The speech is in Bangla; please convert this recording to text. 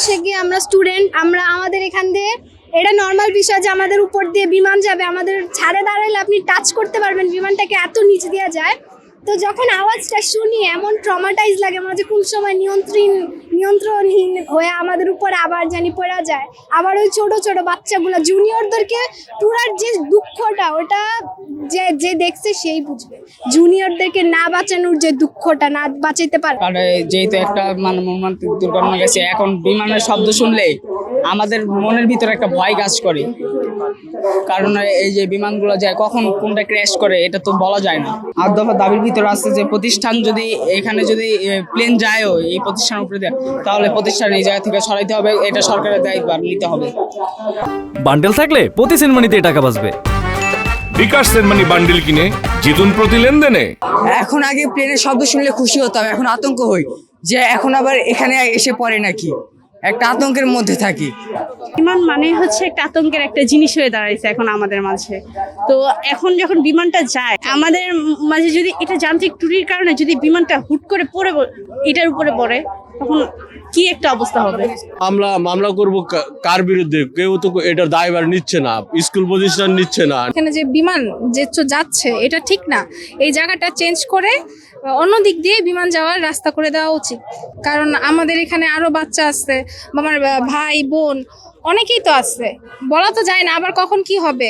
হচ্ছে গিয়ে আমরা স্টুডেন্ট, আমরা আমাদের এখান দিয়ে এটা নর্মাল বিষয় যে আমাদের উপর দিয়ে বিমান যাবে, আমাদের ছাড়ে দাঁড়ালে আপনি টাচ করতে পারবেন, বিমানটাকে এত নিচ দিয়ে যায়। তো যখন আওয়াজটা শুনি এমন ট্রমাটাইজ লাগে, মনে হচ্ছে কোন সময় নিয়ন্ত্রণহীন হয়ে আমাদের উপর আবার জানি পড়া যায়। আবার ওই ছোট ছোট বাচ্চাগুলো জুনিয়রদেরকে টুরার যে দুঃখটা, ওটা যে যে দেখছে সেই বুঝবে। জুনিয়রদেরকে না বাঁচানোর যে দুঃখটা, না বাঁচাইতে পারে। কারণ যেহেতু একটা মর্মান্তিক দুর্ঘটনা গেছে, এখন বিমানের শব্দ শুনলে আমাদের মনের ভিতরে একটা ভয় কাজ করে। কারণ এই যে বিমানগুলো যায় কখন কোনটা ক্র্যাশ করে এটা তো বলা যায় না। ৮ দফা দাবির ভিতরে আছে যে প্রতিষ্ঠান যদি এখানে যদি প্লেন যায়ও এই প্রতিষ্ঠানের উপরে দেয়, তাহলে প্রতিষ্ঠান এই জায়গা থেকে সরাইতে হবে, এটা সরকারের দায়িত্ব নিতে হবে। বান্ডেল থাকলে প্রতি সেনমানিতে টাকা বাঁচবে। বিকাশ সেনমানি বান্ডেল কিনে জিতুন প্রতি লেনদেনে। এখন আগে প্লেনের শব্দ শুনলে খুশি হতাম, এখন আতঙ্ক হই যে এখন আবার এখানে এসে পড়ে নাকি, একটা আতঙ্কের মধ্যে থাকি। বিমান মানে হচ্ছে একটা আতঙ্কের একটা জিনিস হয়ে দাঁড়াইছে এখন আমাদের মাঝে। তো এখন যখন বিমানটা যায় আমাদের মাঝে, যদি এটা যান্ত্রিক ত্রুটির কারণে যদি বিমানটা হুট করে পড়ে এটার উপরে পড়ে, তখন কি একটা অবস্থা হবে। আমরা মামলা করব কার বিরুদ্ধে? কেউ তো এটার দায়ভার নিচ্ছে না, স্কুল প্রতিষ্ঠান নিচ্ছে না। এখানে যে বিমান যে যাচ্ছে এটা ঠিক না, এই জায়গাটা চেঞ্জ করে অন্য দিক দিয়ে বিমান যাওয়ার রাস্তা করে দেওয়া উচিত। কারণ আমাদের এখানে আরো বাচ্চা আছে, আমার ভাই বোন অনেকেই তো আছে, বলা তো যায় না আবার কখন কি হবে।